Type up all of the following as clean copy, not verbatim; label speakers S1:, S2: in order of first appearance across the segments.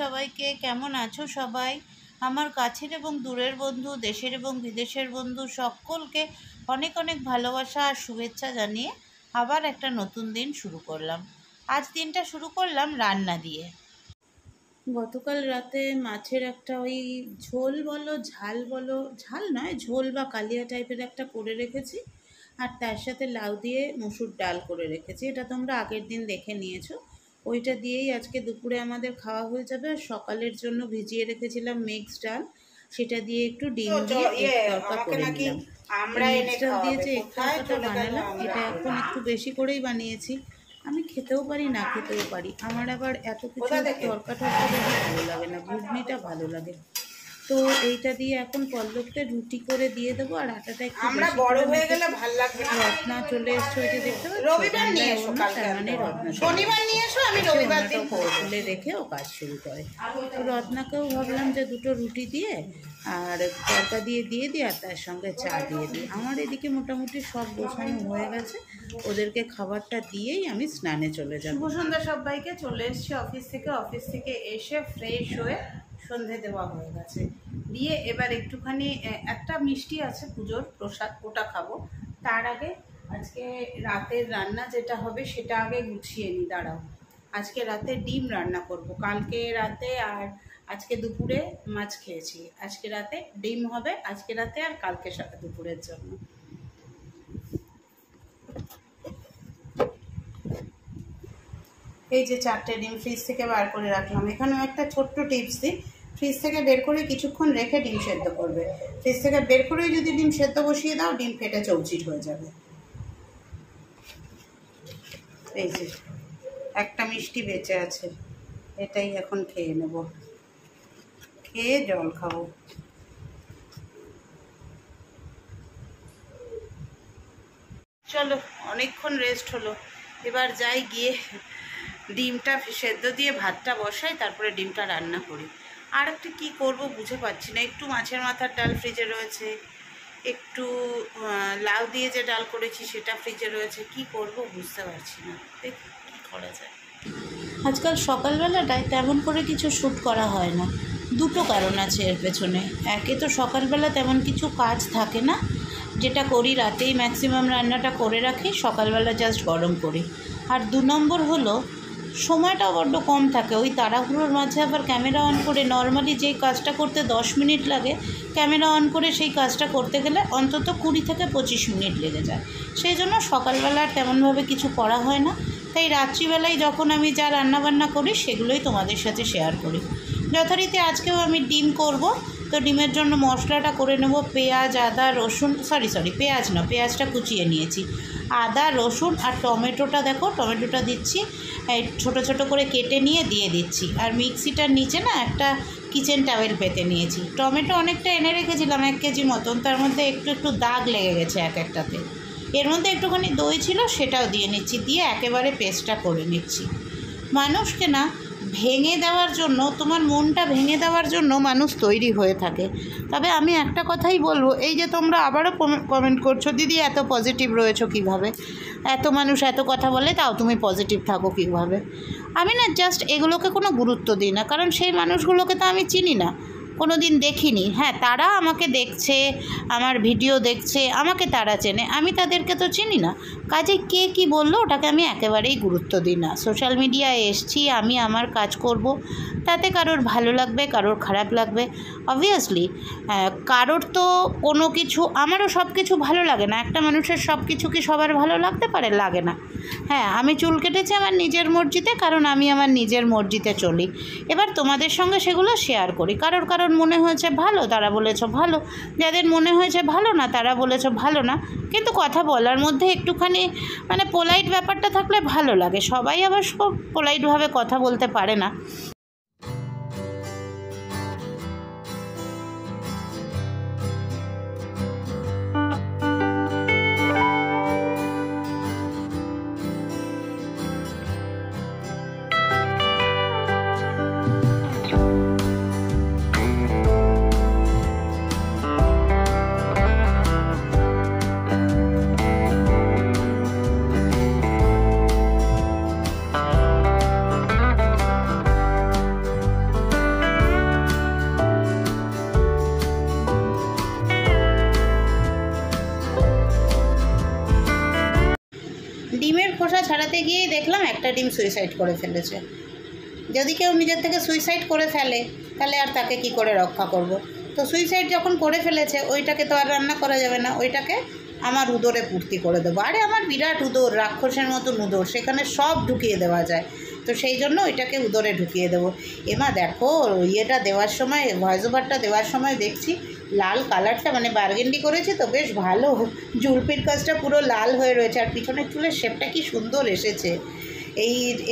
S1: সবাইকে। কেমন আছো সবাই? আমার কাছের এবং দূরের বন্ধু, দেশের এবং বিদেশের বন্ধু সকলকে অনেক অনেক ভালোবাসা আর শুভেচ্ছা জানিয়ে আবার একটা নতুন দিন শুরু করলাম। আজ দিনটা শুরু করলাম রান্না দিয়ে। গতকাল রাতে মাছের একটা ওই ঝোল বলো ঝাল বলো, ঝাল নয় ঝোল বা কালিয়া টাইপের একটা করে রেখেছি, আর তার সাথে লাউ দিয়ে মসুর ডাল করে রেখেছি। এটা তোমরা আগের দিন দেখে নিয়েছো। ওইটা দিয়েই আজকে দুপুরে আমাদের খাওয়া হয়ে যাবে। আর সকালের জন্য ভিজিয়ে রেখেছিলাম মিক্স ডাল, সেটা দিয়ে একটু ডিম দিয়ে এগ তরকা করে নিলাম। মিক্স ডাল দিয়ে যে এগ তরকাটা বানালাম, এটা এখন একটু বেশি করেই বানিয়েছি। আমি খেতেও পারি, না খেতেও পারি। আমার আবার এত কিছু তরকা ভালো লাগে না, ঘুগনিটা ভালো লাগে। তো এইটা দিয়ে এখন পল্লবকে রুটি করে দিয়ে দেবো। আর আটাটা একটু
S2: আমরা বড় হয়ে গেলে ভালো লাগবে না।
S1: রত্না চলে এসছে, ওই যে দেখতে পাচ্ছ,
S2: রবিবার নিয়ে এসো,
S1: মানে রত্না
S2: শনিবার নিয়ে এসো, আমি রবিবার দিন
S1: খুলে রেখে ও কাজ শুরু করে। তো রত্নাকেও ভাবলাম যে দুটো রুটি দিয়ে আর তরকা দিয়ে দিই, আর তার সঙ্গে চা দিয়ে দিই। আমার এদিকে মোটামুটি সব গোছানো হয়ে গেছে। ওদেরকে খাবারটা দিয়েই আমি স্নানে চলে যাব।
S2: শুভ সন্ধ্যা সবাইকে। চলে এসেছি অফিস থেকে এসে ফ্রেশ হয়ে সন্ধে দেওয়া হয়ে গেছে। দিয়ে এবার একটুখানি একটা মিষ্টি আছে পুজোর প্রসাদ, ওটা খাবো। তার আগে আজকে রাতের রান্না যেটা হবে সেটা আগে গুছিয়ে নিই। দাঁড়াও, আজকে রাতে ডিম রান্না করব। কালকে রাতে আর আজকে দুপুরে মাছ খেয়েছি। আজকে রাতে ডিম হবে, আজকে রাতে আর কালকে দুপুরের জন্য। এই যে 4টে ডিম ফ্রিজ থেকে বার করে রাখলাম। এখানেও একটা ছোট্ট টিপস দিই, ফ্রিজ থেকে বের করে কিছুক্ষণ রেখে ডিম সেদ্ধ করবে। ফ্রিজ থেকে বের করেই যদি ডিম সেদ্ধ বসিয়ে দাও, ডিম ফেটে চৌচির হয়ে যাবে। এই যে একটা মিষ্টি বেঁচে আছে, এটাই এখন খেয়ে নেব, খেয়ে জল খাবো। চলো, অনেকক্ষণ রেস্ট হলো, এবার যাই গিয়ে ডিমটা সেদ্ধ দিয়ে ভাতটা বসাই, তারপরে ডিমটা রান্না করি। আর একটা কী করবো বুঝে পাচ্ছি না। একটু মাছের মাথার ডাল ফ্রিজে রয়েছে, একটু লাউ দিয়ে যে ডাল করেছি সেটা ফ্রিজে রয়েছে। কি করব বুঝতে পারছি না, দেখি কী করা যায়।
S1: আজকাল সকালবেলাটায় তেমন করে কিছু শ্যুট করা হয় না। দুটো কারণ আছে এর পেছনে। একে তো সকালবেলা তেমন কিছু কাজ থাকে না, যেটা করি রাতেই ম্যাক্সিমাম রান্নাটা করে রাখি, সকালবেলা জাস্ট গরম করি। আর 2 নম্বর হলো সময়টা বড্ড কম থাকে। ওই তাড়াহুড়োর মাঝে আবার ক্যামেরা অন করে, নর্মালি যেই কাজটা করতে 10 মিনিট লাগে, ক্যামেরা অন করে সেই কাজটা করতে গেলে অন্তত 20 থেকে 25 মিনিট লেগে যায়। সেই জন্য সকালবেলা তেমনভাবে কিছু করা হয় না। তাই রাত্রিবেলায় যখন আমি যা রান্নাবান্না করি সেগুলোই তোমাদের সাথে শেয়ার করি। যথারীতি আজকেও আমি ডিম করব। তো ডিমের জন্য মশলাটা করে নেব। পেঁয়াজ, আদা, রসুন, পেঁয়াজ না, পেঁয়াজটা কুচিয়ে নিয়েছি। আদা, রসুন আর টমেটোটা, দেখো টমেটোটা দিচ্ছি, ছোট ছোট করে কেটে নিয়ে দিয়ে দিচ্ছি। আর মিক্সিটার নিচে না একটা কিচেন টাওয়েল পেতে নিয়েছি। টমেটো অনেকটা এনে রেখেছিলাম, 1 কেজি মতন, তার মধ্যে একটু একটু দাগ লেগে গেছে একটাতে। এর মধ্যে একটুখানি দই ছিল, সেটাও দিয়ে নিচ্ছি, দিয়ে একেবারে পেস্টটা করে নিচ্ছি। মানুষকে না ভেঙে দেওয়ার জন্য, তোমার মনটা ভেঙে দেওয়ার জন্য মানুষ তৈরি হয়ে থাকে। তবে আমি একটা কথাই বলবো, এই যে তোমরা আবারও কমেন্ট করছো, দিদি এত পজিটিভ রয়েছো কীভাবে, এত মানুষ এত কথা বলে তাও তুমি পজিটিভ থাকো কীভাবে। আমি না জাস্ট এগুলোকে কোনো গুরুত্ব দিই না, কারণ সেই মানুষগুলোকে তো আমি চিনি না, কোনো দিন দেখিনি। হ্যাঁ, তারা আমাকে দেখছে, আমার ভিডিও দেখছে, আমাকে তারা চেনে, আমি তাদেরকে তো চিনি না। কাজে কে কী বললো ওটাকে আমি একেবারেই গুরুত্ব দিই না। সোশ্যাল মিডিয়ায় এসছি, আমি আমার কাজ করব, তাতে কারোর ভালো লাগবে, কারোর খারাপ লাগবে। অবভিয়াসলি কারোর তো কোনো কিছু, আমারও সব কিছু ভালো লাগে না। একটা মানুষের সব কিছু কি সবার ভালো লাগতে পারে? লাগে না। হ্যাঁ, আমি চুল কেটেছি আমার নিজের মর্জিতে, কারণ আমি আমার নিজের মর্জিতে চলি। এবার তোমাদের সঙ্গে সেগুলো শেয়ার করি। কারোর মনে হয়েছে ভালো, তারা বলেছো ভালো, যাদের মনে হয়েছে ভালো না তারা বলেছো ভালো না। কিন্তু কথা বলার মধ্যে একটুখানি মানে পোলাইট ব্যাপারটা থাকলে ভালো লাগে। সবাই আবার পোলাইটভাবে কথা বলতে পারে না।
S2: দেখলাম একটা ডিম সুইসাইড করে ফেলেছে। যদি কেউ নিজের থেকে সুইসাইড করে ফেলে তাহলে আর তাকে কি করে রক্ষা করব। তো সুইসাইড যখন করে ফেলেছে ওইটাকে তো আর রান্না করা যাবে না, ওইটাকে আমার উদরে পূর্তি করে দেবো। আরে আমার বিরাট উদর, রাক্ষসের মতন উদর, সেখানে সব ঢুকিয়ে দেওয়া যায়। তো সেই জন্য ওইটাকে উদরে ঢুকিয়ে দেবো। এমা দেখো ইয়েটা দেওয়ার সময়, ভয়েস ওভারটা দেওয়ার সময় দেখছি লাল কালারটা মানে বার্গেন্ডি করেছে তো বেশ ভালো, জুলপির কাজটা পুরো লাল হয়ে রয়েছে, আর পিছনের চুলের শেপটা কি সুন্দর এসেছে।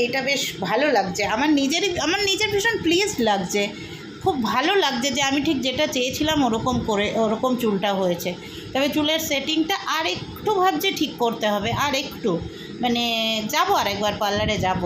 S2: এইটা বেশ ভালো লাগছে, আমার নিজের ভীষণ প্লিজড লাগছে, খুব ভালো লাগছে যে আমি ঠিক যেটা চেয়েছিলাম ওরকম চুলটা হয়েছে। তবে চুলের সেটিংটা আর একটু ভাবছি ঠিক করতে হবে, আর একটু মানে যাবো আর একবার পার্লারে যাব।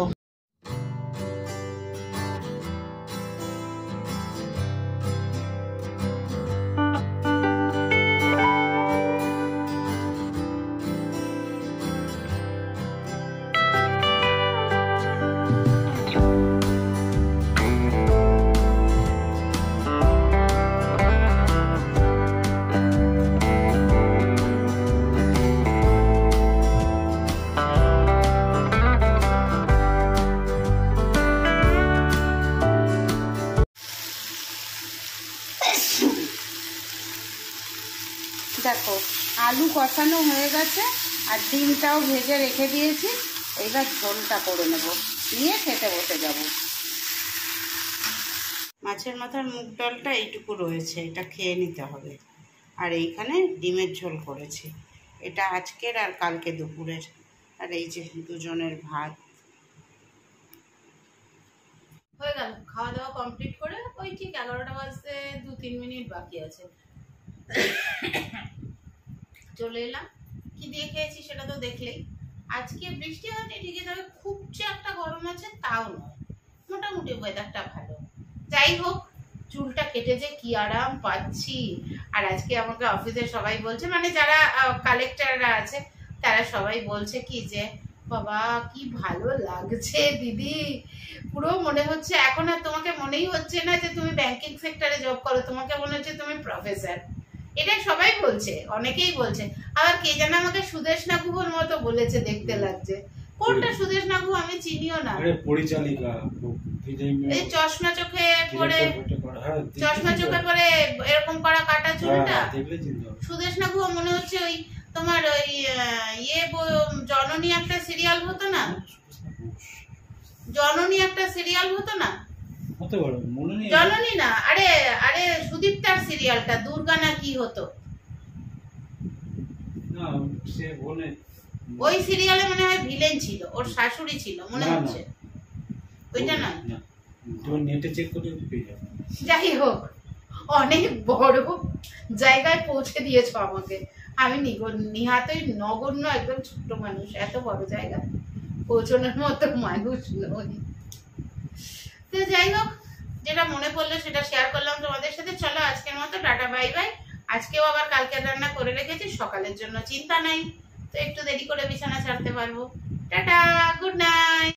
S2: দেখো আলু কষানো হয়ে গেছে আর ডিমটাও ভেজে রেখে দিয়েছি, এইবার ঝোলটা করে নেব, নিয়ে খেতে বসে যাব। মাছের মাথার মুগ ডালটা এইটুকু রয়েছে, এটা খেয়ে নিতে হবে। আর এইখানে ডিমের ঝোল করেছি, এটা আজকের আর কালকে দুপুরের। আর এই যে দুজনের ভাত হয়ে গেল। খাওয়া দাওয়া কমপ্লিট করে ওই ঠিক 11টা বাজতে 2-3 মিনিট বাকি আছে চলে এলাম। কি দিয়ে খেয়েছি সেটা তো দেখলেই। আজকে বৃষ্টি হয়নি ঠিকই, তবে খুব যে একটা গরম আছে তাও নয়, মোটামুটি ওয়েদারটা ভালো। যাই হোক, চুলটা কেটে যে কি আরাম পাচ্ছি। আর আজকে আমাকে অফিসে সবাই বলছে, মানে যারা কালেক্টররা আছে তারা সবাই বলছে কি যে বাবা কি ভালো লাগছে দিদি, পুরো মনে হচ্ছে এখন আর তোমাকে মনেই হচ্ছে না যে তুমি ব্যাংকিং সেক্টরে জব করো, তোমাকে মনে হচ্ছে তুমি প্রফেসর। এটা সবাই বলছে, অনেকেই বলছে। আবার কে যেন আমাকে সুদেশ নাগুর মতো বলেছে, দেখতে লাগছে। কোনটা সুদেশ নাগু আমি চিনিও না।
S3: পরিচালিকা
S2: এই চশমা চোখে পরে, চশমা চোখে পরে এরকম করা কাটা চুলটা সুদেশ নাগু মনে হচ্ছে। ওই তোমার ওই জননী একটা সিরিয়াল হতো না, জননী একটা সিরিয়াল হতো না, জননী না, আরে আরে সুদীপ্তার সিরিয়ালটা দুর্গা না কি হতো, ওই সিরিয়ালে মনে হয় ভিলেন ছিল, ওর শাশুড়ি ছিল মনে হচ্ছে, ওইটা না। যাই হোক, অনেক বড় জায়গায় পৌঁছে দিয়েছ আমাকে। আমি নিহাতই নগণ্য একদম ছোট্ট মানুষ, এত বড় জায়গা পৌঁছানোর মতো মানুষ নই। তো যাই হোক, যেটা মনে পড়লো সেটা শেয়ার করলাম তোমাদের সাথে। চলো আজকের মতো টাটা বাই বাই। আজকেও আবার কালকের রান্না করে রেখেছি, সকালের জন্য চিন্তা নাই, তো একটু দেরি করে বিছানা ছাড়তে পারবো। Tata, good night.